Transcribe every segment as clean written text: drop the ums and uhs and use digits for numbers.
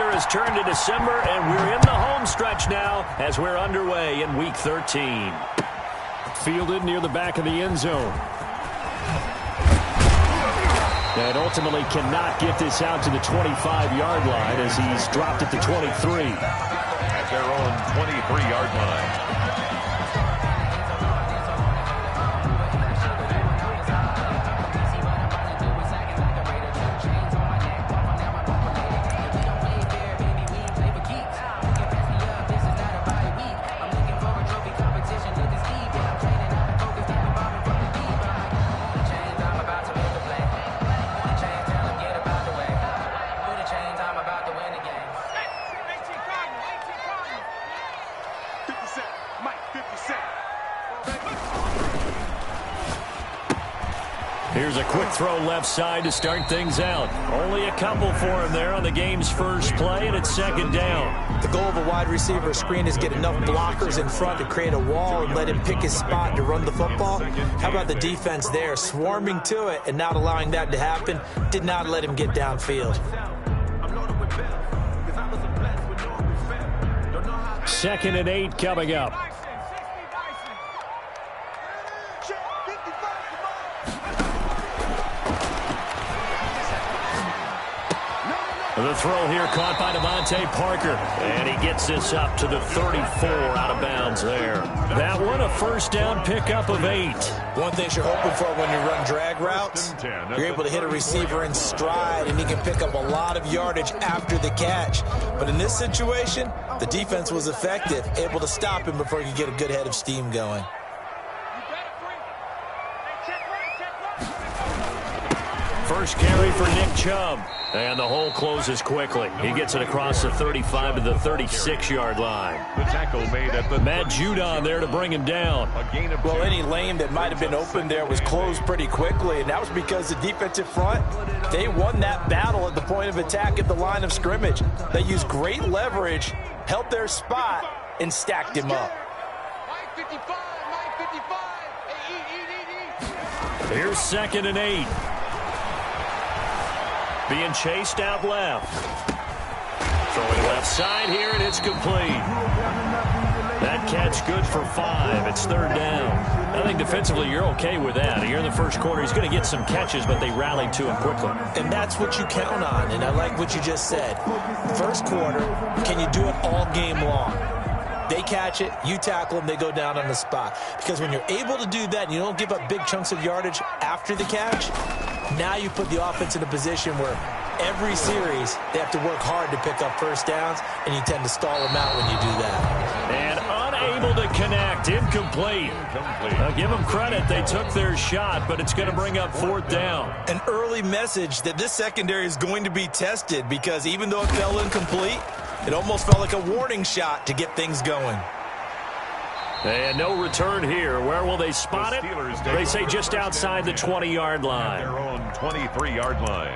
calendar has turned to December, and we're in the home stretch now as we're underway in Week 13. Fielded near the back of the end zone. And ultimately cannot get this out to the 25-yard line as he's dropped it to 23. At their own 23-yard line. Here's a quick throw left side to start things out. Only a couple for him there on the game's first play, and it's second down. The goal of a wide receiver screen is get enough blockers in front to create a wall and let him pick his spot to run the football. How about the defense there, swarming to it and not allowing that to happen? Did not let him get downfield. 2nd and 8 coming up. The throw here caught by Devontae Parker. And he gets this up to the 34 out of bounds there. That one a first down pickup of 8. One thing you're hoping for when you run drag routes, you're able to hit a receiver in stride and he can pick up a lot of yardage after the catch. But in this situation, the defense was effective, able to stop him before he could get a good head of steam going. First carry for Nick Chubb. And the hole closes quickly. He gets it across the 35 to the 36-yard line. The tackle made at the Matt Judon there to bring him down. Well, any lane that might have been open there was closed pretty quickly, and that was because the defensive front, they won that battle at the point of attack at the line of scrimmage. They used great leverage, held their spot, and stacked him up. Here's 2nd and 8. Being chased out left. Throwing left side here, and it's complete. That catch good for 5. It's 3rd down. I think defensively you're okay with that. Here in the first quarter, he's going to get some catches, but they rallied to him quickly. And that's what you count on, and I like what you just said. First quarter, can you do it all game long? They catch it, you tackle them, they go down on the spot. Because when you're able to do that and you don't give up big chunks of yardage after the catch, now you put the offense in a position where every series they have to work hard to pick up first downs, and you tend to stall them out when you do that. And unable to connect, incomplete. Give them credit, they took their shot, but it's going to bring up 4th down. An early message that this secondary is going to be tested, because even though it fell incomplete, it almost felt like a warning shot to get things going. And no return here. Where will they spot it? They say just outside the 20-yard line. Their own 23-yard line.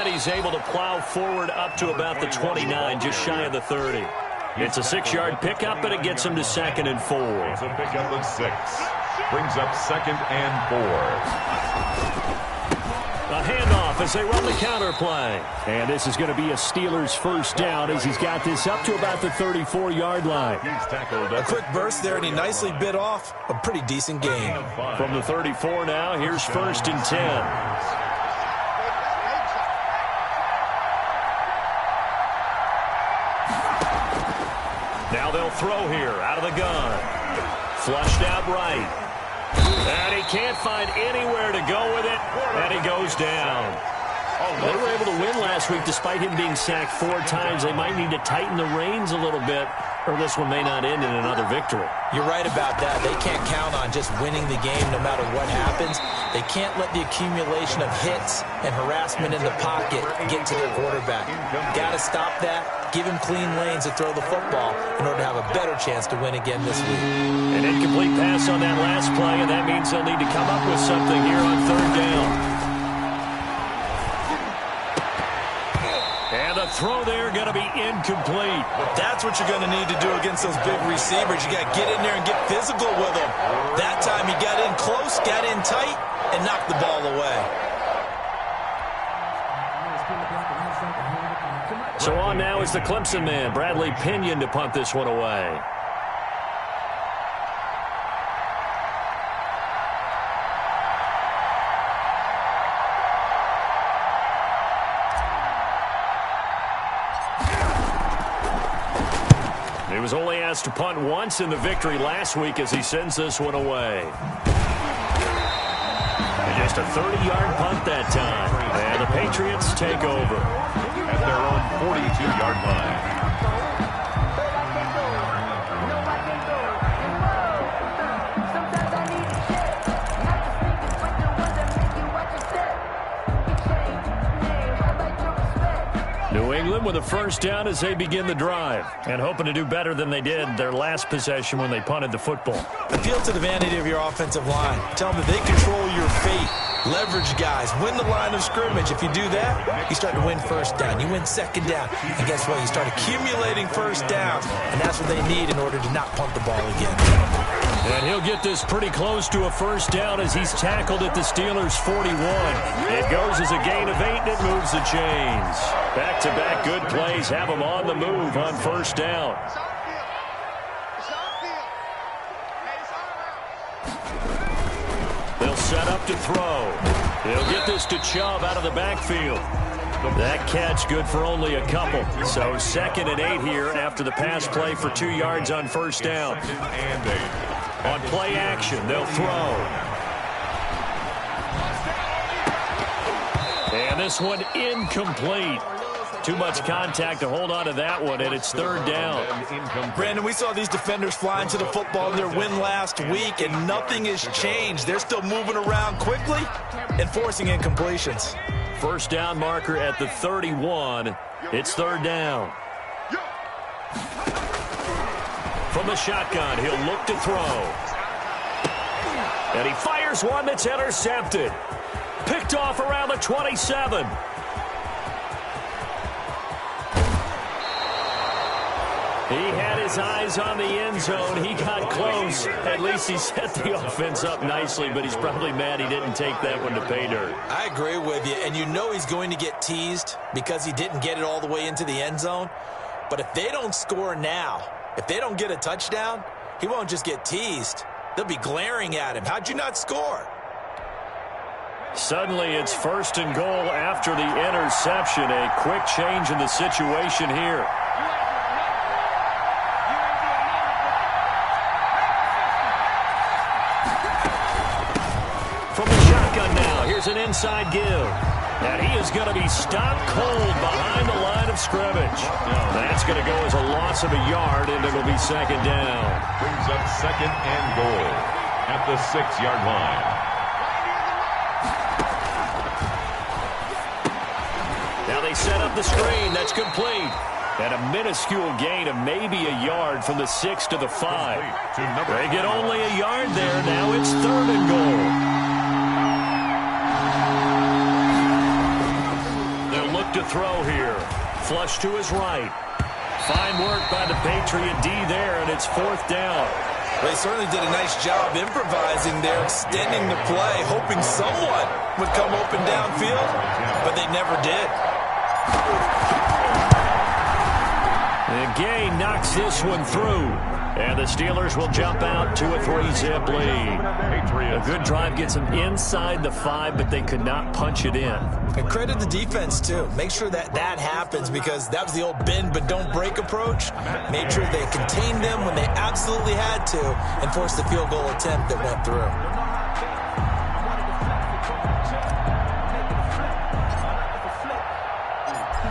He's able to plow forward up to about the 29, just shy of the 30. It's a 6-yard pickup, but it gets him to 2nd and 4. It's a pickup of 6. Brings up 2nd and 4. A handoff as they run the counter play. And this is going to be a Steelers first down as he's got this up to about the 34-yard line. He's tackled. A quick burst there, and he nicely bit off a pretty decent gain. From the 34 now, here's 1st and 10. Now they'll throw here out of the gun. Flushed out right. And he can't find anywhere to go with it. And he goes down. They were able to win last week despite him being sacked 4 times. They might need to tighten the reins a little bit, or this one may not end in another victory. You're right about that. They can't count on just winning the game no matter what happens. They can't let the accumulation of hits and harassment in the pocket get to their quarterback. Got to stop that. Give him clean lanes to throw the football in order to have a better chance to win again this week. An incomplete pass on that last play, and that means they'll need to come up with something here on 3rd down. throw there going to be incomplete. That's what you're going to need to do against those big receivers. You got to get in there and get physical with them. That time he got in close, got in tight, and knocked the ball away. So on now is the Clemson man, Bradley Pinion, to punt this one away. He was only asked to punt once in the victory last week as he sends this one away. And just a 30-yard punt that time. And the Patriots take over at their own 42-yard line. New England with a first down as they begin the drive, and hoping to do better than they did their last possession when they punted the football. Appeal to the vanity of your offensive line. Tell them that they control your fate. Leverage guys. Win the line of scrimmage. If you do that, you start to win first down. You win second down. And guess what? You start accumulating first downs, and that's what they need in order to not punt the ball again. And he'll get this pretty close to a first down as he's tackled at the Steelers' 41. It goes as a gain of 8, and it moves the chains. Back-to-back good plays have them on the move on first down. They'll set up to throw. He'll get this to Chubb out of the backfield. That catch good for only a couple. So 2nd and 8 here after the pass play for 2 yards on first down. On play action, they'll throw. And this one incomplete. Too much contact to hold on to that one, and it's 3rd down. Brandon, we saw these defenders fly into the football in their win last week, and nothing has changed. They're still moving around quickly and forcing incompletions. First down marker at the 31. It's 3rd down. From the shotgun, he'll look to throw. And he fires one that's intercepted. Picked off around the 27. He had his eyes on the end zone. He got close. At least he set the offense up nicely, but he's probably mad he didn't take that one to pay dirt. I agree with you, and you know he's going to get teased because he didn't get it all the way into the end zone. But if they don't score now, if they don't get a touchdown, he won't just get teased. They'll be glaring at him. How'd you not score? Suddenly it's 1st and goal after the interception. A quick change in the situation here. From the shotgun now, here's an inside give. And he is going to be stopped cold behind the line of scrimmage. That's going to go as a loss of a yard, and it'll be 2nd down. Brings up 2nd and goal at the 6-yard line. Now they set up the screen. That's complete. And a minuscule gain of maybe a yard from the 6 to the 5. They get only a yard there. Now it's 3rd and goal. To throw here. Flush to his right. Fine work by the Patriot D there, and it's 4th down. They certainly did a nice job improvising there, extending the play, hoping someone would come open downfield, but they never did. And Gay knocks this one through. And the Steelers will jump out to a 3-zip lead. A good drive gets them inside the 5, but they could not punch it in. And credit the defense, too. Make sure that happens because that was the old bend but don't break approach. Made sure they contained them when they absolutely had to and forced the field goal attempt that went through.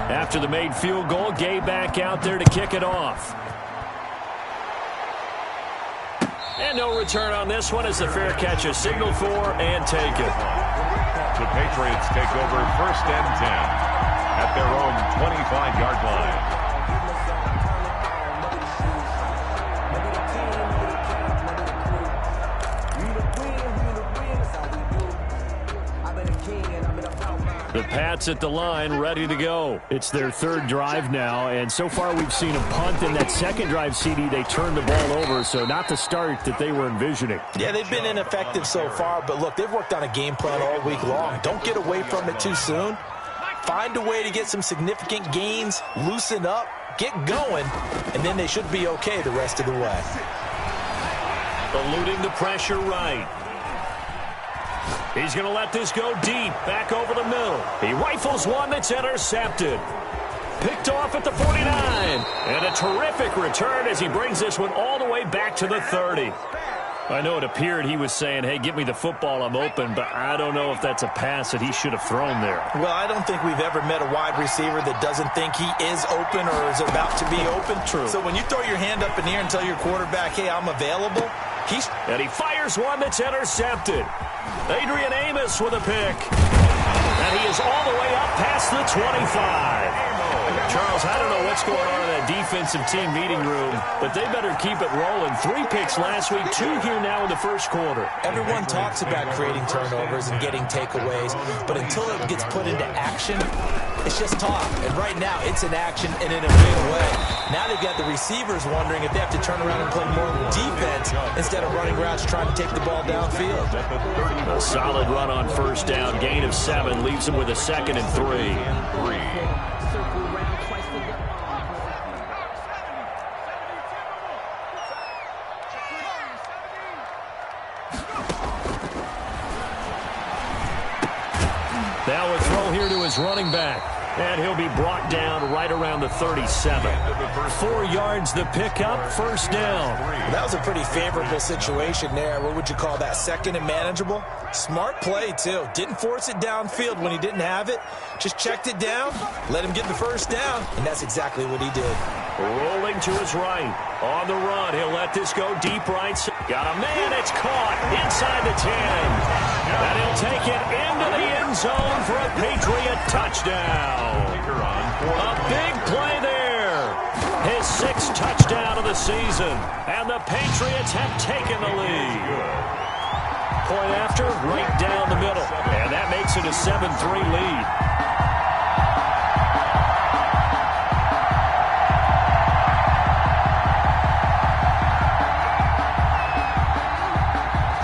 After the made field goal, Gay back out there to kick it off. And no return on this one as the fair catch is signaled for and taken. The Patriots take over 1st and 10 at their own 25-yard line. The Pats at the line, ready to go. It's their third drive now, and so far we've seen a punt. In that second drive, CD, they turned the ball over, so not the start that they were envisioning. Yeah, they've been ineffective so far, but look, they've worked on a game plan all week long. Don't get away from it too soon. Find a way to get some significant gains, loosen up, get going, and then they should be okay the rest of the way. Eluding the pressure right. He's going to let this go deep, back over the middle. He rifles one that's intercepted. Picked off at the 49. And a terrific return as he brings this one all the way back to the 30. I know it appeared he was saying, hey, give me the football, I'm open, but I don't know if that's a pass that he should have thrown there. Well, I don't think we've ever met a wide receiver that doesn't think he is open or is about to be open. True. So when you throw your hand up in the air and tell your quarterback, hey, I'm available, and he fires one that's intercepted. Adrian Amos with a pick. And he is all the way up past the 25. Charles, I don't know what's going on in that defensive team meeting room, but they better keep it rolling. 3 picks last week, 2 here now in the first quarter. Everyone talks about creating turnovers and getting takeaways, but until it gets put into action, it's just talk. And right now, it's in action and in a big way. Now they've got the receivers wondering if they have to turn around and play more defense instead of running routes trying to take the ball downfield. A solid run on first down. Gain of 7 leaves him with a 2nd and 3. Now a throw here to his running back. And he'll be brought down right around the 37. 4 yards the pickup, first down. That was a pretty favorable situation there. What would you call that, 2nd and manageable? Smart play, too. Didn't force it downfield when he didn't have it. Just checked it down, let him get the first down, and that's exactly what he did. Rolling to his right. On the run, he'll let this go deep right. Got a man, it's caught inside the 10. And he'll take it into the end zone for a Patriot touchdown. A big play there. His 6th touchdown of the season. And the Patriots have taken the lead. Point after, right down the middle. And that makes it a 7-3 lead.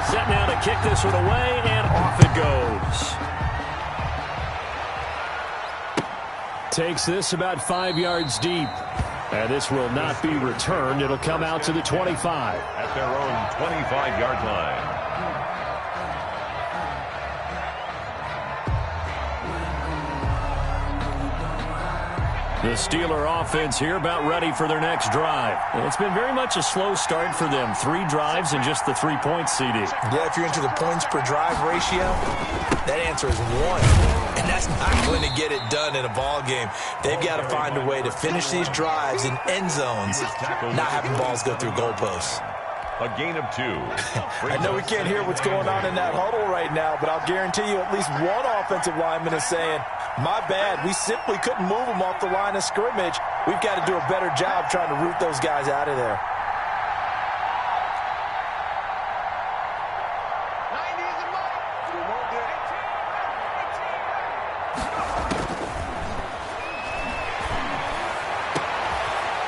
Set now to kick this one away, and off it goes. Takes this about 5 yards deep. And this will not be returned. It'll come out to the 25. At their own 25-yard line. The Steeler offense here about ready for their next drive. It's been very much a slow start for them. 3 drives and just the 3 points, CD. Yeah, if you're into the points per drive ratio, that answer is 1. And that's not going to get it done in a ball game. They've got to find a way to finish these drives in end zones, not having balls go through goalposts. A gain of 2. I know we can't hear what's going on in that huddle right now, but I'll guarantee you at least one offensive lineman is saying, my bad, we simply couldn't move them off the line of scrimmage. We've got to do a better job trying to root those guys out of there.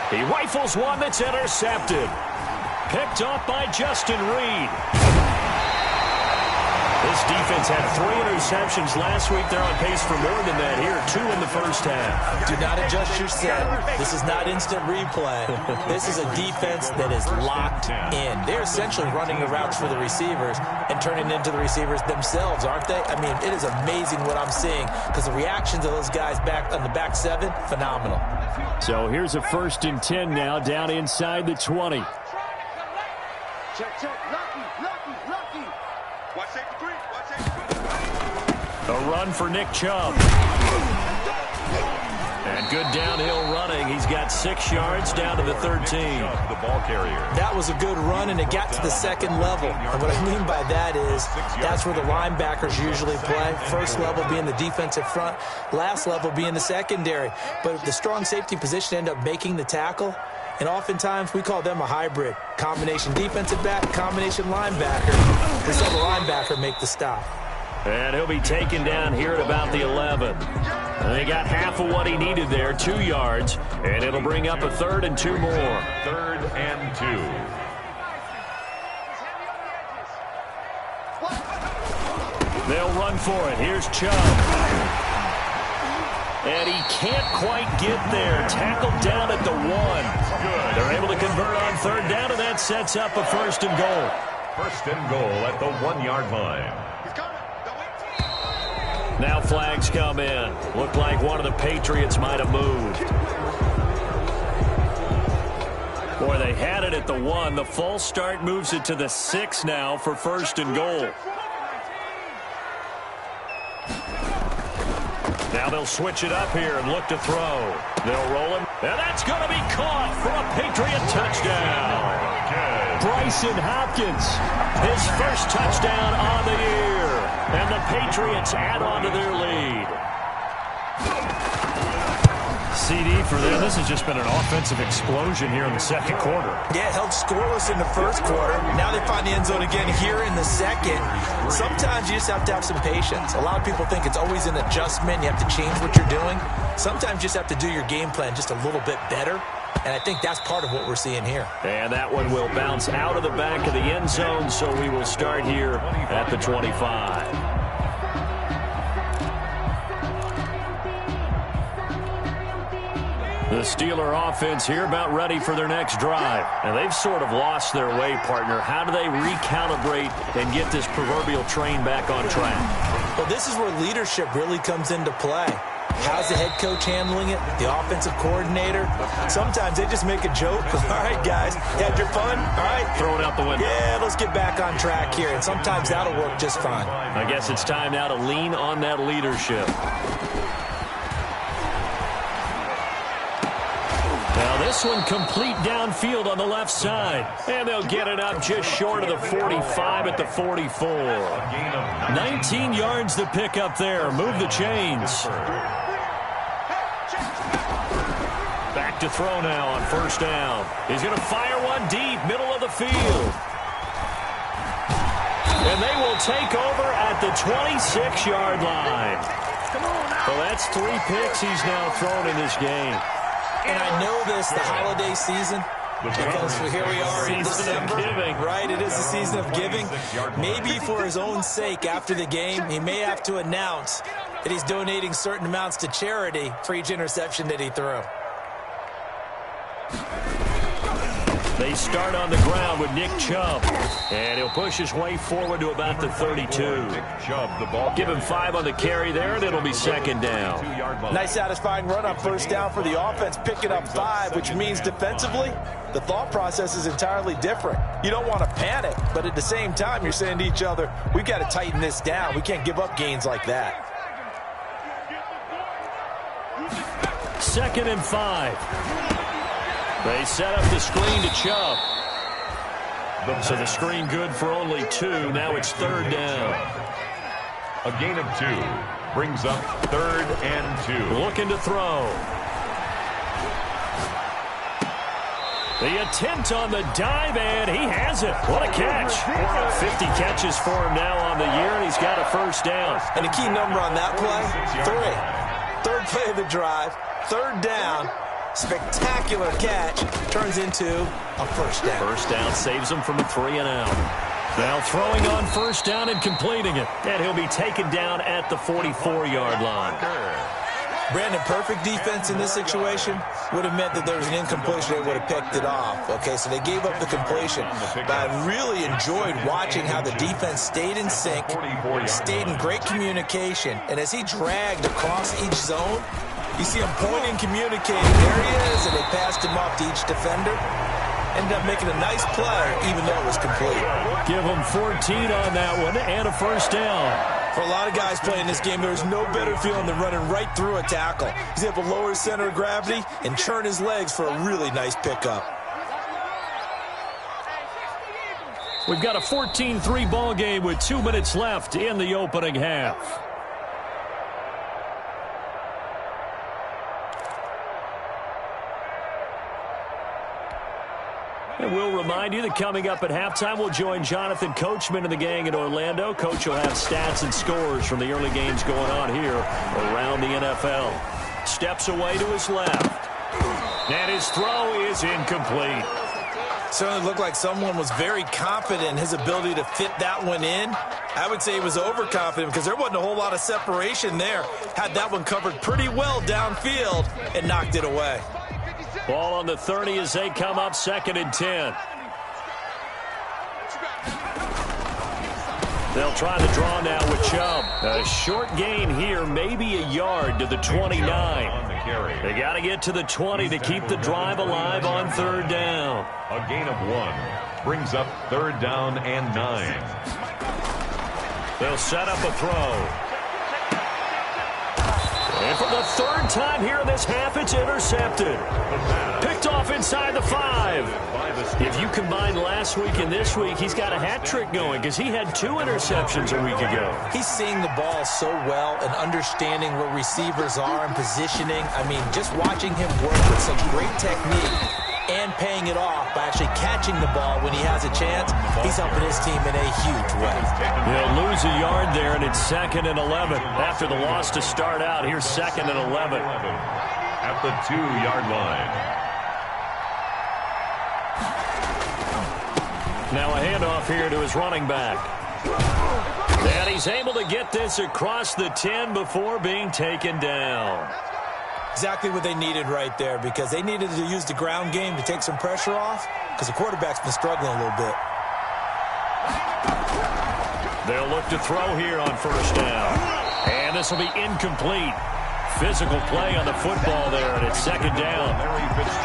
He rifles one that's intercepted. Picked up by Justin Reed. This defense had 3 interceptions last week. They're on pace for more than that here. 2 in the first half. Do not adjust your set. This is not instant replay. This is a defense that is locked in. They're essentially running the routes for the receivers and turning into the receivers themselves, aren't they? I mean, it is amazing what I'm seeing because the reactions of those guys back on the back 7, phenomenal. So here's a 1st and 10 now down inside the 20. Check, lucky. Watch safety 3. A run for Nick Chubb. And good downhill running. He's got 6 yards down to the 13. The ball carrier. That was a good run, and it got to the 2nd level. And what I mean by that is that's where the linebackers usually play. First level being the defensive front, last level being the secondary. But if the strong safety position end up making the tackle, and oftentimes we call them a hybrid. Combination defensive back, combination linebacker. This other linebacker make the stop. And he'll be taken down here at about the 11. And he got half of what he needed there, 2 yards. And it'll bring up a 3rd and 2 more. 3rd and 2. They'll run for it. Here's Chubb. And he can't quite get there. Tackled down at the 1. They're able to convert on 3rd down, and that sets up a 1st and goal. 1st and goal at the 1-yard line. Now flags come in. Looked like one of the Patriots might have moved. Boy, they had it at the 1. The false start moves it to the 6 now for 1st and goal. Now they'll switch it up here and look to throw. They'll roll him. And that's going to be caught for a Patriot touchdown. Bryson Hopkins, his first touchdown on the year. And the Patriots add on to their lead. CD for them. This has just been an offensive explosion here in the 2nd quarter. Yeah, held scoreless in the 1st quarter. Now they find the end zone again here in the 2nd. Sometimes you just have to have some patience. A lot of people think it's always an adjustment. You have to change what you're doing. Sometimes you just have to do your game plan just a little bit better. And I think that's part of what we're seeing here. And that one will bounce out of the back of the end zone, so we will start here at the 25. The Steeler offense here about ready for their next drive. And they've sort of lost their way, partner. How do they recalibrate and get this proverbial train back on track? Well, this is where leadership really comes into play. How's the head coach handling it? The offensive coordinator? Sometimes they just make a joke. All right, guys, you had your fun? All right. Throw it out the window. Yeah, let's get back on track here. And sometimes that'll work just fine. I guess it's time now to lean on that leadership. Now this one complete downfield on the left side. And they'll get it up just short of the 45 at the 44. 19 yards to pick up there. Move the chains. Back to throw now on 1st down. He's going to fire one deep, middle of the field. And they will take over at the 26-yard line. Well, that's 3 picks he's now thrown in this game. And I know this, the holiday season, because here we are in December, right? It is the season of giving. Maybe for his own sake after the game, he may have to announce that he's donating certain amounts to charity for each interception that he threw. They start on the ground with Nick Chubb. And he'll push his way forward to about the 32. Give him 5 on the carry there, and it'll be 2nd down. Nice satisfying run on 1st down for the offense, picking up 5, which means defensively, the thought process is entirely different. You don't want to panic, but at the same time, you're saying to each other, we've got to tighten this down. We can't give up gains like that. 2nd and 5. They set up the screen to Chubb. So the screen good for only 2. Now it's 3rd down. A gain of 2 brings up 3rd and 2. Looking to throw. The attempt on the dive, and he has it. What a catch. 50 catches for him now on the year, and he's got a 1st down. And a key number on that play, 3. 3rd play of the drive, 3rd down. Spectacular catch turns into a 1st down. 1st down saves him from a 3 and out. Now throwing on 1st down and completing it. And he'll be taken down at the 44-yard line. Brandon, perfect defense in this situation would have meant that there was an incompletion. They would have picked it off. Okay, so they gave up the completion. But I really enjoyed watching how the defense stayed in sync, stayed in great communication. And as he dragged across each zone, you see him pointing, communicating. There he is, and they passed him off to each defender. Ended up making a nice play, even though it was complete. Give him 14 on that one and a 1st down. For a lot of guys playing this game, there's no better feeling than running right through a tackle. He's able to lower his center of gravity and churn his legs for a really nice pickup. We've got a 14-3 ball game with 2 minutes left in the opening half. And we'll remind you that coming up at halftime, we'll join Jonathan Coachman and the gang in Orlando. Coach will have stats and scores from the early games going on here around the NFL. Steps away to his left. And his throw is incomplete. Certainly looked like someone was very confident in his ability to fit that one in. I would say he was overconfident because there wasn't a whole lot of separation there. Had that one covered pretty well downfield and knocked it away. Ball on the 30 as they come up 2nd and 10. They'll try the draw now with Chubb. A short gain here, maybe a yard to the 29. They got to get to the 20 to keep the drive alive on 3rd down. A gain of 1 brings up 3rd down and 9. They'll set up a throw. And for the 3rd time here in this half, it's intercepted. Picked off inside the 5. If you combine last week and this week, he's got a hat trick going because he had 2 interceptions a week ago. He's seeing the ball so well and understanding where receivers are and positioning. I mean, just watching him work with such great technique and paying it off by actually catching the ball when he has a chance, he's helping his team in a huge way. He'll lose a yard there, and it's 2nd and 11. After the loss to start out, here's 2nd and 11. At the 2-yard line. Now a handoff here to his running back. And he's able to get this across the 10 before being taken down. Exactly what they needed right there because they needed to use the ground game to take some pressure off because the quarterback's been struggling a little bit. They'll look to throw here on 1st down. And this will be incomplete. Physical play on the football there, and it's 2nd down.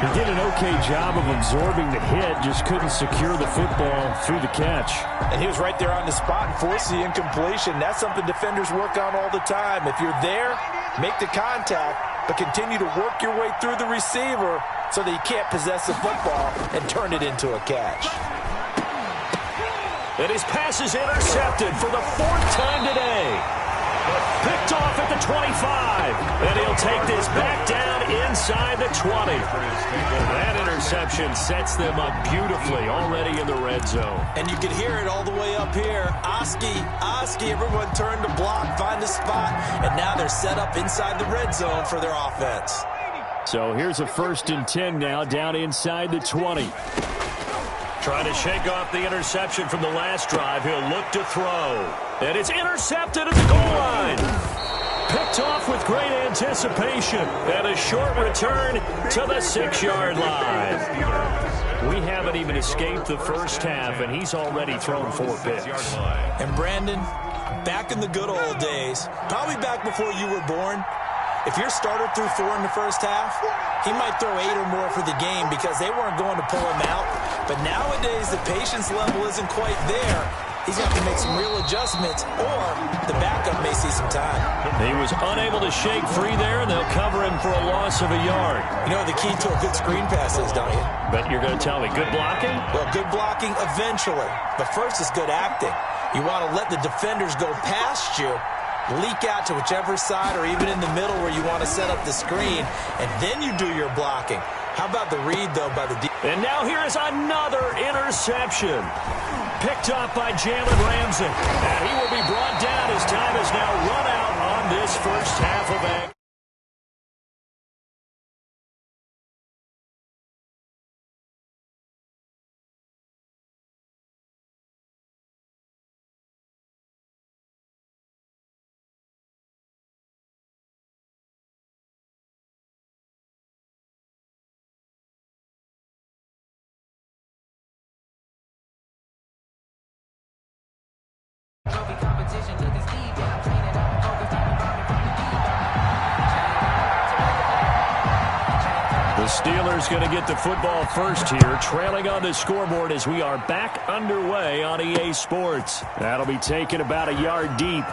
He did an okay job of absorbing the hit, just couldn't secure the football through the catch. And he was right there on the spot and forced the incompletion. That's something defenders work on all the time. If you're there, make the contact, but continue to work your way through the receiver so that he can't possess the football and turn it into a catch. And his pass is intercepted for the 4th time today. Picked off at the 25. And he'll take this back down inside the 20. That interception sets them up beautifully already in the red zone. And you can hear it all the way up here. Oski, everyone turned to block, find a spot, and now they're set up inside the red zone for their offense. So here's a 1st and 10 now down inside the 20. Trying to shake off the interception from the last drive. He'll look to throw. And it's intercepted at the goal line. Picked off with great anticipation. And a short return to the 6-yard line. We haven't even escaped the first half, and he's already thrown 4 picks. And Brandon, back in the good old days, probably back before you were born, if your starter threw 4 in the first half, he might throw 8 or more for the game because they weren't going to pull him out. But nowadays, the patience level isn't quite there. He's going to have to make some real adjustments, or the backup may see some time. He was unable to shake free there, and they'll cover him for a loss of a yard. You know what the key to a good screen pass is, don't you? But you're going to tell me, good blocking? Well, good blocking eventually. But first is good acting. You want to let the defenders go past you, leak out to whichever side or even in the middle where you want to set up the screen, and then you do your blocking. How about the read, though, by the defense? And now here is another interception. Picked up by Jalen Ramsey. And he will be brought down. His time is now run out on this first half of action. The Steelers going to get the football first here, trailing on the scoreboard as we are back underway on EA Sports. That'll be taken about a yard deep.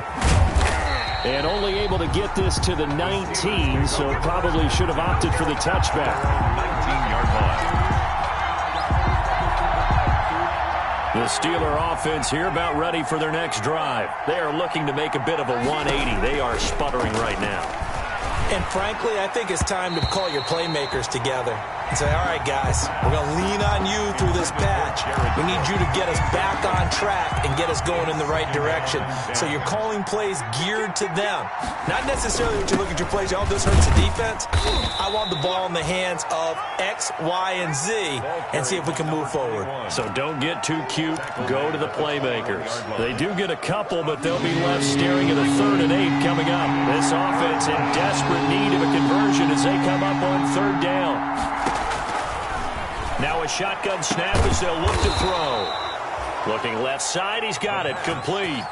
And only able to get this to the 19, so probably should have opted for the touchback. 19-yard line. The Steeler offense here about ready for their next drive. They are looking to make a bit of a 180. They are sputtering right now. And frankly, I think it's time to call your playmakers together. and say, all right, guys, we're going to lean on you through this patch. We need you to get us back on track and get us going in the right direction. So you're calling plays geared to them. Not necessarily that you look at your plays, oh, this hurts the defense. I want the ball in the hands of X, Y, and Z and see if we can move forward. So don't get too cute. Go to the playmakers. They do get a couple, but they'll be left staring at a 3rd and 8 coming up. This offense in desperate need of a conversion as they come up on 3rd down. Now a shotgun snap as they'll look to throw. Looking left side, he's got it, complete.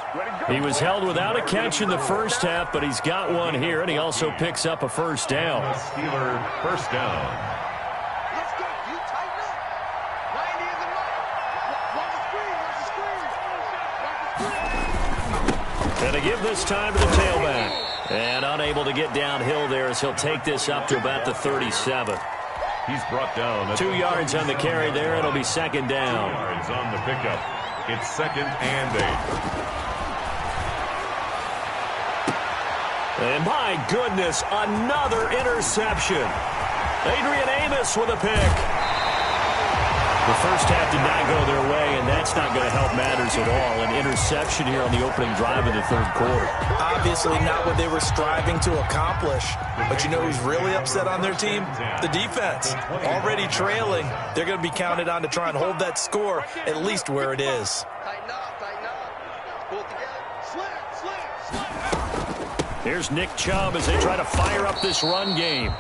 He was held without a catch in the first half, but he's got one here, and he also picks up a 1st down. Steeler 1st down. Let's go. You tighten up. 90 is the mark. Watch the screen. Watch the screen. And to give this time to the tailback. And unable to get downhill there as he'll take this up to about the 37. He's brought down. 2 yards on the carry there. It'll be 2nd down. 2 yards on the pickup. It's 2nd and 8. And my goodness, another interception. Adrian Amos with a pick. The first half did not go their way, and that's not going to help matters at all. An interception here on the opening drive of the 3rd quarter. Obviously not what they were striving to accomplish. But you know who's really upset on their team? The defense. Already trailing. They're going to be counted on to try and hold that score at least where it is. Tighten up. Tighten up. Pull it together. Slam. Here's Nick Chubb as they try to fire up this run game.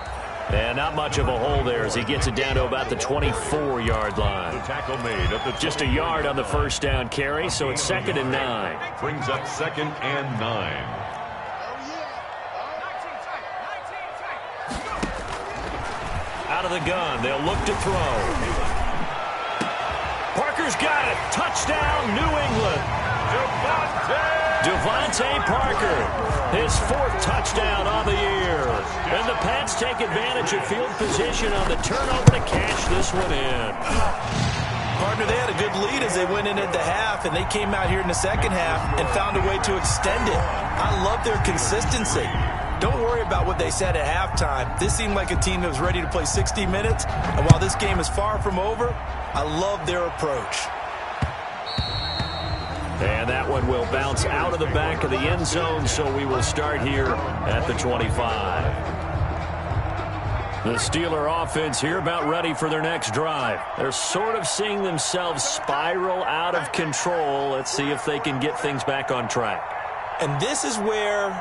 And not much of a hole there as he gets it down to about the 24-yard line. The tackle made at the Just a yard on the 1st down carry, so it's 2nd and 9. brings up 2nd and 9. Out of the gun, they'll look to throw. Parker's got it. Touchdown, New England. Devontae Parker, his 4th touchdown on the year. And the Pats take advantage of field position on the turnover to cash this one in. Partner, they had a good lead as they went in at the half, and they came out here in the 2nd half and found a way to extend it. I love their consistency. Don't worry about what they said at halftime. This seemed like a team that was ready to play 60 minutes, and while this game is far from over, I love their approach. And that one will bounce out of the back of the end zone, so we will start here at the 25. The Steeler offense here about ready for their next drive. They're sort of seeing themselves spiral out of control. Let's see if they can get things back on track. And this is where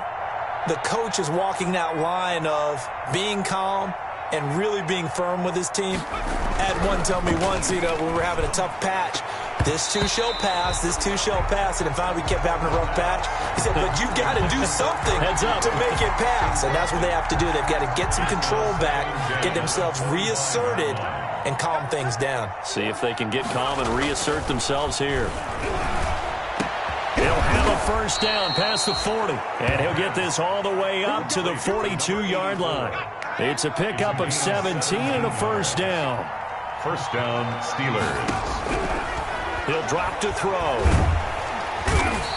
the coach is walking that line of being calm and really being firm with his team. I had one tell me once, when we were having a tough patch, this too shall pass, this too shall pass, and finally we kept having a rough patch. He said, but you've got to do something to make it pass, and that's what they have to do. They've got to get some control back, get themselves reasserted, and calm things down. See if they can get calm and reassert themselves here. He'll have a 1st down past the 40, and he'll get this all the way up to the 42-yard line. It's a pickup of 17 and a 1st down. 1st down, Steelers. He'll drop to throw.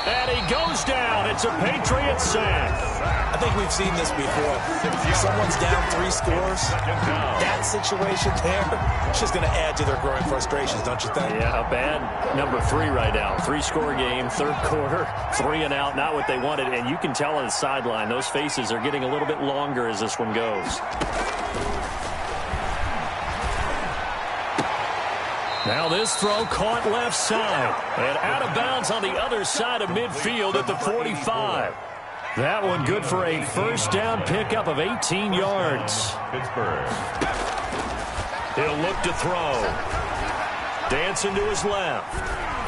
And he goes down. It's a Patriot sack. I think we've seen this before. Someone's down 3 scores. That situation there, it's just going to add to their growing frustrations, don't you think? Yeah, a bad number 3 right now. 3-score game, 3rd quarter, 3 and out, not what they wanted. And you can tell on the sideline, those faces are getting a little bit longer as this one goes. Now this throw caught left side and out of bounds on the other side of midfield at the 45. That one good for a 1st down pickup of 18 yards. Pittsburgh. He'll look to throw. Dancing to his left.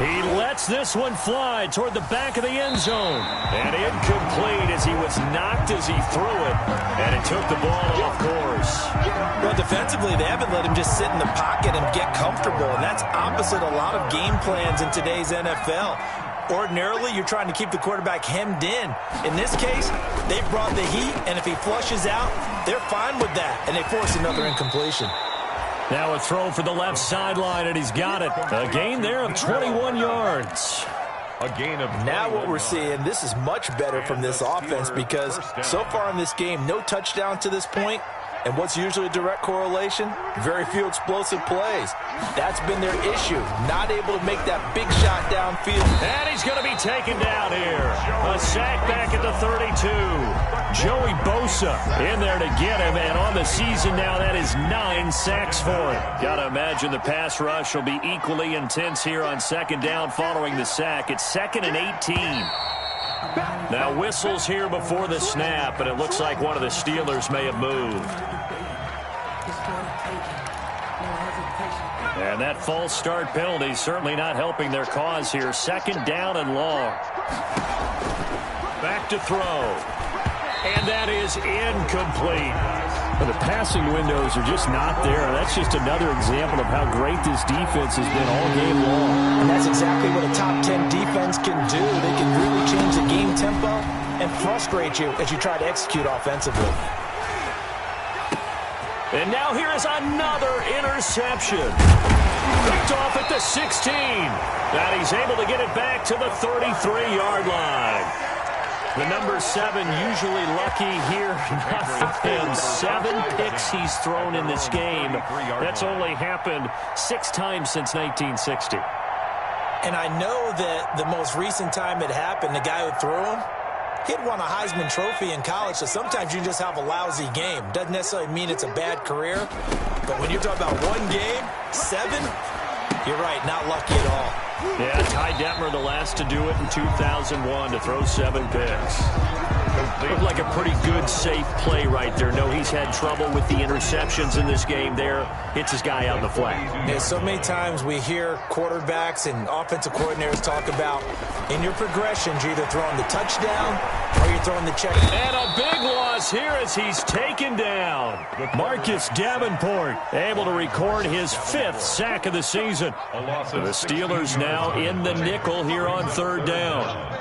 He lets this one fly toward the back of the end zone. And incomplete as he was knocked as he threw it. And it took the ball off course. Well, defensively, they haven't let him just sit in the pocket and get comfortable. And that's opposite a lot of game plans in today's NFL. Ordinarily, you're trying to keep the quarterback hemmed in. In this case, they've brought the heat, and if he flushes out, they're fine with that. And they force another incompletion. Now a throw for the left sideline, and he's got it. A gain there of 21 yards. A gain of now what we're seeing, this is much better from this offense because so far in this game, no touchdown to this point, And what's usually a direct correlation? Very few explosive plays. That's been their issue, not able to make that big shot downfield. And he's going to be taken down here. A sack back at the 32. Joey Bosa in there to get him, and on the season now, that is 9 sacks for him. Got to imagine the pass rush will be equally intense here on second down following the sack. It's 2nd and 18. Now whistles here before the snap, and it looks like one of the Steelers may have moved. And that false start penalty certainly not helping their cause here. 2nd down and long. Back to throw. And that is incomplete. Well, the passing windows are just not there. That's just another example of how great this defense has been all game long. And that's exactly what a top 10 defense can do. They can really change the game tempo and frustrate you as you try to execute offensively. And now here is another interception. Picked off at the 16. And he's able to get it back to the 33-yard line. The number 7 usually lucky here. Not for him. 7 picks he's thrown in this game. That's only happened 6 times since 1960. And I know that the most recent time it happened, the guy who threw him, he'd won a Heisman Trophy in college, so sometimes you just have a lousy game. Doesn't necessarily mean it's a bad career, but when you're talking about one game, 7, you're right, not lucky at all. Yeah, Ty Detmer the last to do it in 2001 to throw 7 picks. Looked like a pretty good, safe play right there. No, he's had trouble with the interceptions in this game there. Hits his guy out in the flat. Yeah, so many times we hear quarterbacks and offensive coordinators talk about in your progressions, you're either throwing the touchdown or you're throwing the check. And a big loss here as he's taken down. Marcus Davenport able to record his 5th sack of the season. The Steelers now in the nickel here on 3rd down.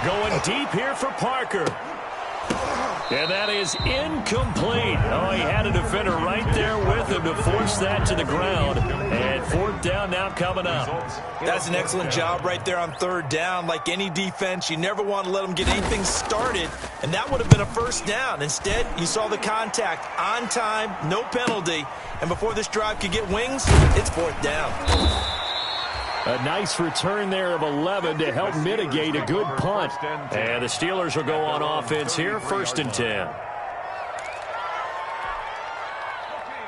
Going deep here for Parker. And that is incomplete. Oh, he had a defender right there with him to force that to the ground. And 4th down now coming up. That's an excellent job right there on 3rd down. Like any defense, you never want to let them get anything started. And that would have been a 1st down. Instead, you saw the contact on time, no penalty. And before this drive could get wings, it's 4th down. A nice return there of 11 to help mitigate a good punt. And the Steelers will go on offense here, 1st and 10.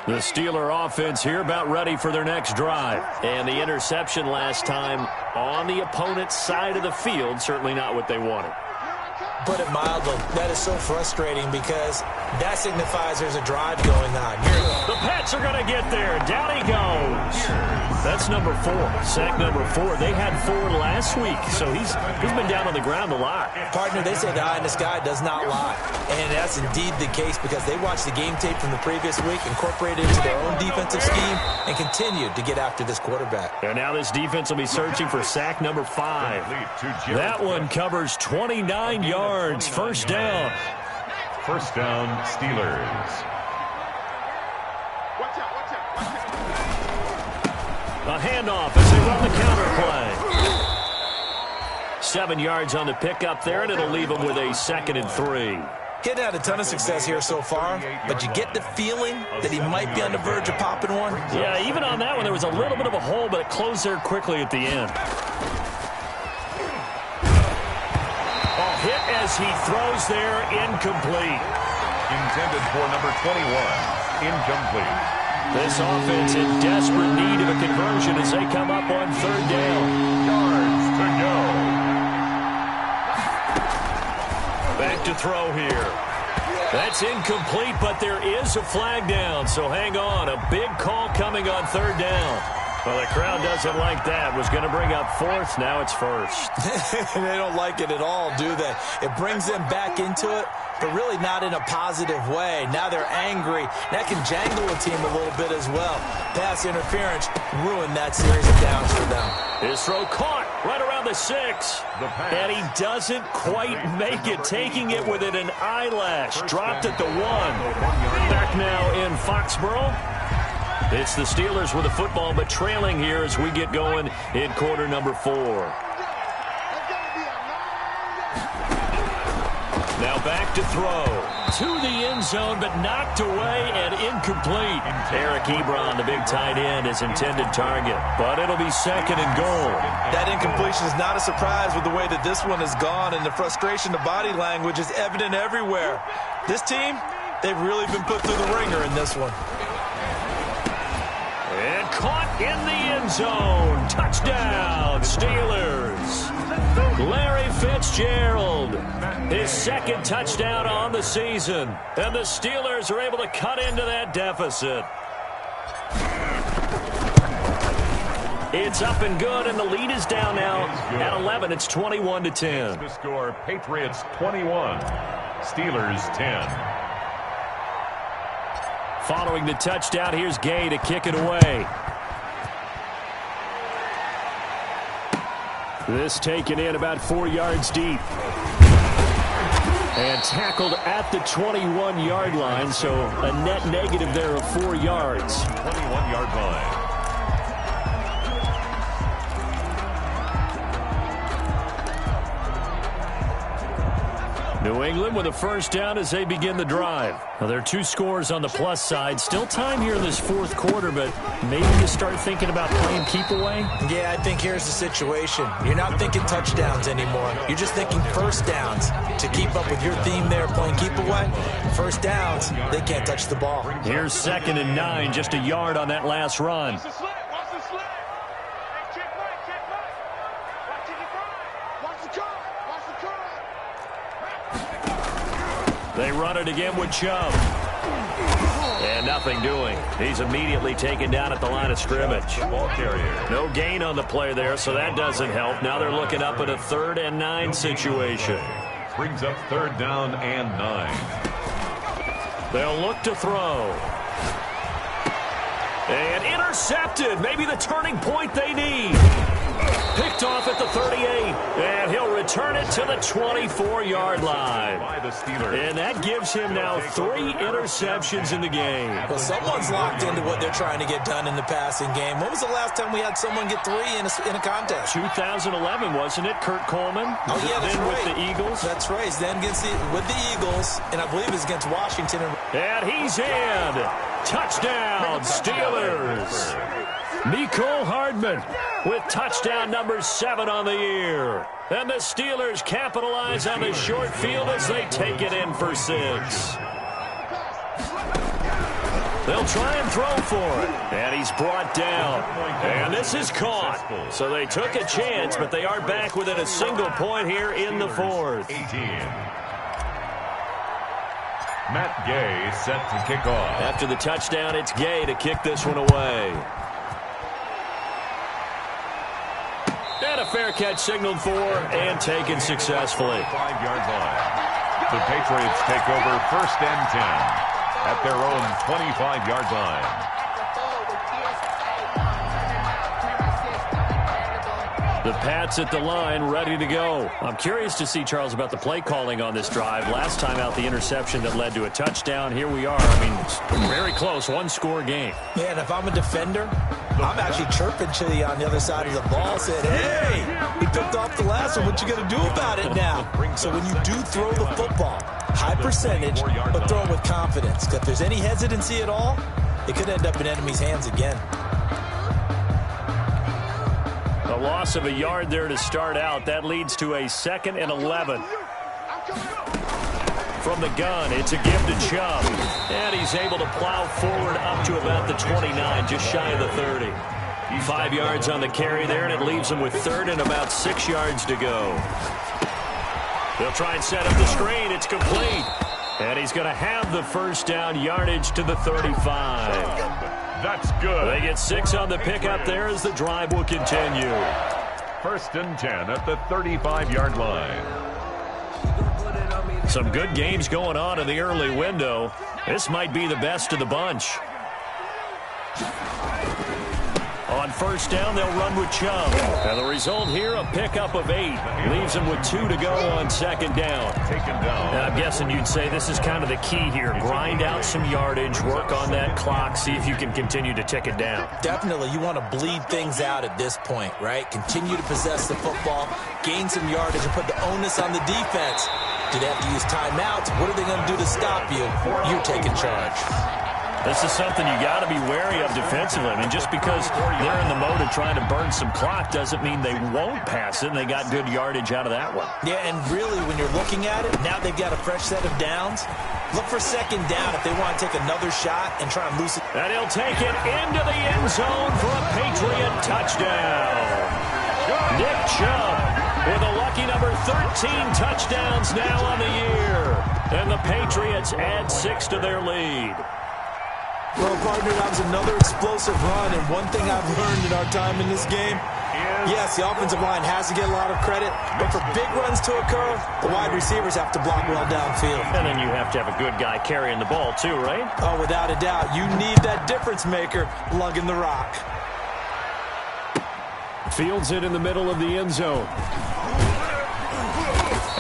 The Steeler offense here about ready for their next drive. And the interception last time on the opponent's side of the field, certainly not what they wanted. Put it mildly, that is so frustrating because that signifies there's a drive going on. The Pats are going to get there. Down he goes. That's number 4. Sack number 4. They had 4 last week, so he's been down on the ground a lot. Partner, they say the eye in the sky does not lie. And that's indeed the case because they watched the game tape from the previous week, incorporated it into their own defensive scheme, and continued to get after this quarterback. And now this defense will be searching for sack number 5. That one covers 29 yards. 1st down. 1st down, Steelers. A handoff as they run the counter play. 7 yards on the pickup there, and it'll leave them with a 2nd and 3. He hadn't had a ton of success here so far, but you get the feeling that he might be on the verge of popping one. Yeah, even on that one, there was a little bit of a hole, but it closed there quickly at the end. Hit as he throws there, incomplete. Intended for number 21, incomplete. This offense in desperate need of a conversion as they come up on 3rd down. Yards to go. Back to throw here. That's incomplete, but there is a flag down, so hang on. A big call coming on 3rd down. Well, the crowd doesn't like that. Was going to bring up 4th. Now it's 1st. They don't like it at all, do they? It brings them back into it, but really not in a positive way. Now they're angry. That can jangle a team a little bit as well. Pass interference ruined that series of downs for them. His throw caught right around the 6. And he doesn't quite make it, taking it within an eyelash. Dropped at the 1. Back now in Foxborough. It's the Steelers with the football, but trailing here as we get going in quarter number 4. Now back to throw. To the end zone, but knocked away and incomplete. Eric Ebron, the big tight end, his intended target. But it'll be second and goal. That incompletion is not a surprise with the way that this one has gone, and the frustration, the body language is evident everywhere. This team, they've really been put through the ringer in this one. And caught in the end zone. Touchdown, Steelers. Larry Fitzgerald, his second touchdown on the season. And the Steelers are able to cut into that deficit. It's up and good, and the lead is down now at 11. It's 21-10. The score, Patriots 21, Steelers 10. Following the touchdown, here's Gay to kick it away. This taken in about 4 yards deep. And tackled at the 21-yard line, so a net negative there of 4 yards. 21-yard line. New England with a first down as they begin the drive. Now, there are 2 scores on the plus side. Still time here in this fourth quarter, but maybe you start thinking about playing keep away? Yeah, I think here's the situation. You're not thinking touchdowns anymore. You're just thinking first downs. To keep up with your theme there, playing keep away, first downs, they can't touch the ball. Here's 2nd and 9, just a yard on that last run. Watch the slant. Watch the slant. Hey, check right, check right. Watch it right. Watch the curve. Watch the curve. They run it again with Chubb. And nothing doing. He's immediately taken down at the line of scrimmage. Ball carrier. No gain on the play there, so that doesn't help. Now they're looking up at a 3rd and 9 situation. Brings up 3rd down and 9. They'll look to throw. And intercepted. Maybe the turning point they need. Picked off at the 38. And he'll return it to the 24-yard line. By the Steelers. And that gives him now 3 interceptions in the game. Well, someone's locked into what they're trying to get done in the passing game. When was the last time we had someone get 3 in a contest? 2011, wasn't it? Kurt Coleman? Oh, yeah, that's then right. with the Eagles. That's right. Then with the Eagles, and I believe it's against Washington. And he's in. Touchdown, Steelers. Mecole Hardman with touchdown number 7 on the year. And the Steelers capitalize on the short field as they take it in for 6. They'll try and throw for it. And he's brought down. And this is caught. So they took a chance, but they are back within a single point here in the 4th. 18. Matt Gay set to kick off. After the touchdown, it's Gay to kick this one away. And a fair catch signaled for and taken successfully. 5-yard line. The Patriots take over 1st and 10 at their own 25-yard line. The Pats at the line, ready to go. I'm curious to see, Charles, about the play calling on this drive. Last time out, the interception that led to a touchdown. Here we are. I mean, it's very close, 1-score game. Yeah, and if I'm a defender, I'm actually chirping to you on the other side of the ball, saying, hey, he picked off the last one. What you going to do about it now? So when you do throw the football, high percentage, but throw it with confidence. Because if there's any hesitancy at all, it could end up in enemy's hands again. A loss of a yard there to start out. That leads to a 2nd and 11. From the gun, it's a give to Chubb. And he's able to plow forward up to about the 29, just shy of the 30. 5 yards on the carry there, and it leaves him with 3rd and about 6 yards to go. They'll try and set up the screen. It's complete. And he's going to have the first down yardage to the 35. That's good. They get 6 on the pickup there as the drive will continue. 1st and 10 at the 35-yard line. Some good games going on in the early window. This might be the best of the bunch. On first down, they'll run with Chubb. And the result here, a pickup of 8. Leaves them with 2 to go on 2nd down. Taken down. And I'm guessing you'd say this is kind of the key here. Grind out some yardage, work on that clock, see if you can continue to tick it down. Definitely, you want to bleed things out at this point, right? Continue to possess the football, gain some yardage, and put the onus on the defense. Do they have to use timeouts? What are they going to do to stop you? You're taking charge. This is something you got to be wary of defensively. I mean, just because they're in the mode of trying to burn some clock doesn't mean they won't pass it, and they got good yardage out of that one. Yeah, and really, when you're looking at it, now they've got a fresh set of downs. Look for second down if they want to take another shot and try and loosen. And he'll take it into the end zone for a Patriot touchdown. Nick Chubb with a lucky number 13 touchdowns now on the year. And the Patriots add 6 to their lead. Well, partner, that was another explosive run, and one thing I've learned in our time in this game, yes, the offensive line has to get a lot of credit, but for big runs to occur, the wide receivers have to block well downfield. And then you have to have a good guy carrying the ball too, right? Oh, without a doubt. You need that difference maker lugging the rock. Fields it in the middle of the end zone.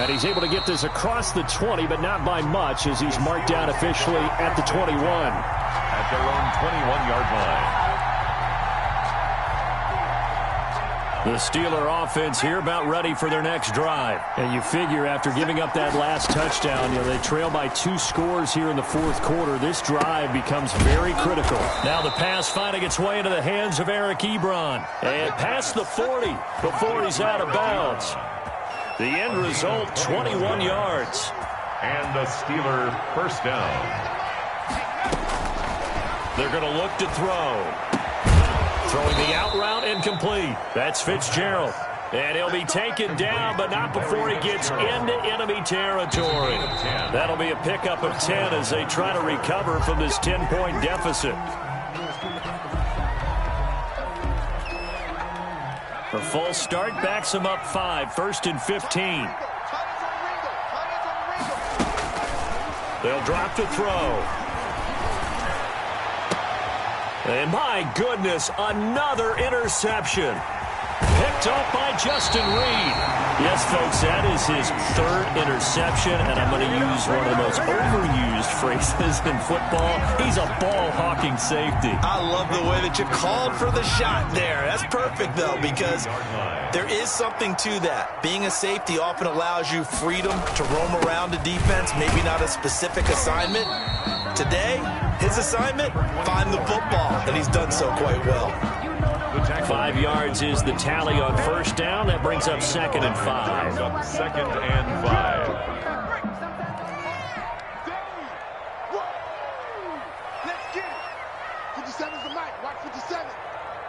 And he's able to get this across the 20, but not by much, as he's marked down officially at the 21. At their own 21-yard line. The Steeler offense here about ready for their next drive. And you figure after giving up that last touchdown, they trail by 2 scores here in the fourth quarter. This drive becomes very critical. Now the pass finding its way into the hands of Eric Ebron. And past the 40 before he's out of bounds. The end result, 21 yards. And the Steeler first down. They're going to look to throw. Throwing the out route incomplete. That's Fitzgerald. And he'll be taken down, but not before he gets into enemy territory. That'll be a pickup of 10 as they try to recover from this 10-point deficit. A full start backs him up 5, 1st and 15. They'll drop to throw. And my goodness, another interception. Picked off by Justin Reed. Yes, folks, that is his 3rd interception, and I'm going to use one of the most overused phrases in football. He's a ball-hawking safety. I love the way that you called for the shot there. That's perfect, though, because there is something to that. Being a safety often allows you freedom to roam around the defense, maybe not a specific assignment. Today, his assignment, find the football, and he's done so quite well. 5 yards is the tally on first down. That brings up 2nd and 5. 2nd and 5. Let's get it. 57's the mic. Watch 57.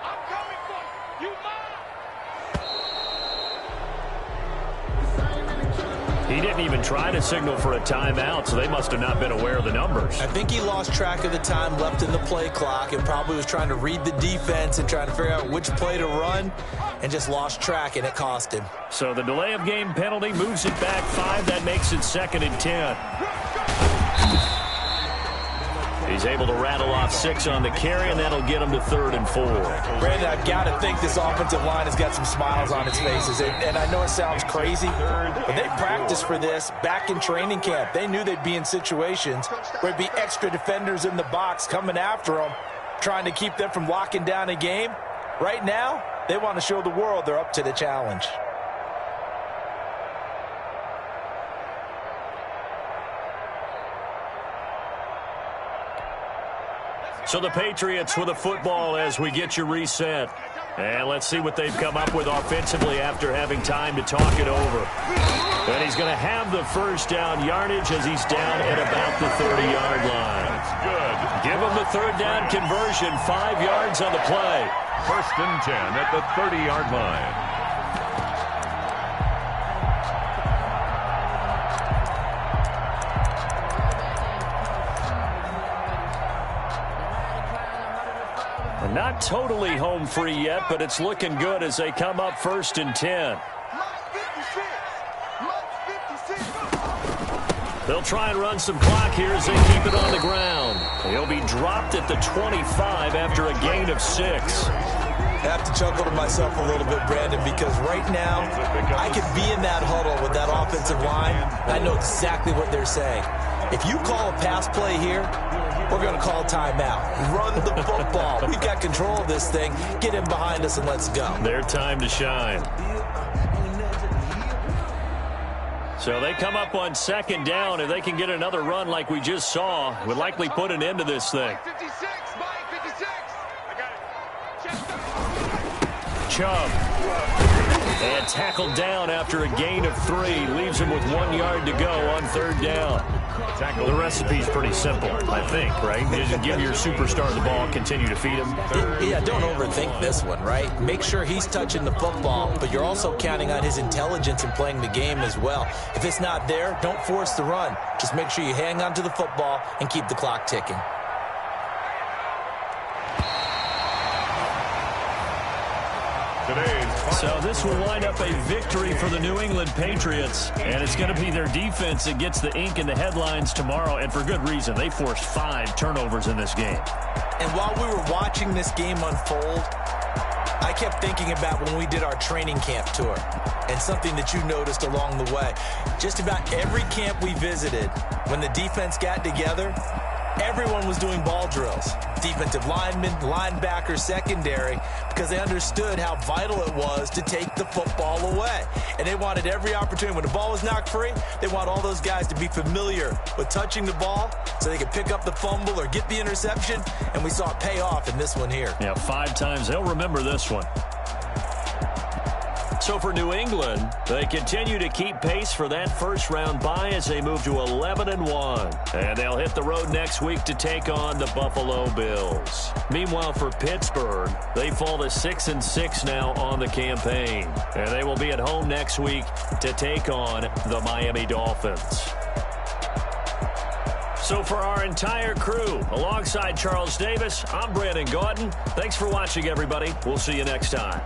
I'm coming for you. You He didn't even try to signal for a timeout, so they must have not been aware of the numbers. I think he lost track of the time left in the play clock and probably was trying to read the defense and trying to figure out which play to run and just lost track, and it cost him. So the delay of game penalty moves it back 5. That makes it 2nd and 10. He's able to rattle off 6 on the carry, and that'll get him to 3rd and 4. Brandon, I've got to think this offensive line has got some smiles on its faces. And I know it sounds crazy, but they practiced for this back in training camp. They knew they'd be in situations where there'd be extra defenders in the box coming after them, trying to keep them from locking down a game. Right now, they want to show the world they're up to the challenge. So the Patriots with the football as we get you reset. And let's see what they've come up with offensively after having time to talk it over. And he's going to have the first down yardage as he's down at about the 30-yard line. That's good. Give him the 3rd down conversion, 5 yards on the play. 1st and 10 at the 30-yard line. Not totally home free yet, but it's looking good as they come up 1st and 10. They'll try and run some clock here as they keep it on the ground. He'll be dropped at the 25 after a gain of 6. I have to chuckle to myself a little bit, Brandon, because right now I could be in that huddle with that offensive line. I know exactly what they're saying. If you call a pass play here, we're going to call timeout. Run the football. We've got control of this thing. Get him behind us and let's go. Their time to shine. So they come up on second down. If they can get another run like we just saw, would likely put an end to this thing. 56, Mike, 56. I got it. Chubb. And tackled down after a gain of 3. Leaves him with 1 yard to go on third down. The recipe's pretty simple, I think, right? Just give your superstar the ball, continue to feed him. Yeah, don't overthink this one, right? Make sure he's touching the football, but you're also counting on his intelligence in playing the game as well. If it's not there, don't force the run. Just make sure you hang on to the football and keep the clock ticking. So this will wind up a victory for the New England Patriots, and it's going to be their defense that gets the ink in the headlines tomorrow, and for good reason. They forced 5 turnovers in this game. And while we were watching this game unfold, I kept thinking about when we did our training camp tour and something that you noticed along the way. Just about every camp we visited, when the defense got together, everyone was doing ball drills. Defensive linemen, linebackers, secondary, because they understood how vital it was to take the football away. And they wanted every opportunity. When the ball was knocked free, they want all those guys to be familiar with touching the ball so they could pick up the fumble or get the interception. And we saw it pay off in this one here. Yeah, 5 times. They'll remember this one. So for New England, they continue to keep pace for that first-round bye as they move to 11-1. And they'll hit the road next week to take on the Buffalo Bills. Meanwhile, for Pittsburgh, they fall to 6-6 now on the campaign. And they will be at home next week to take on the Miami Dolphins. So for our entire crew, alongside Charles Davis, I'm Brandon Gaudin. Thanks for watching, everybody. We'll see you next time.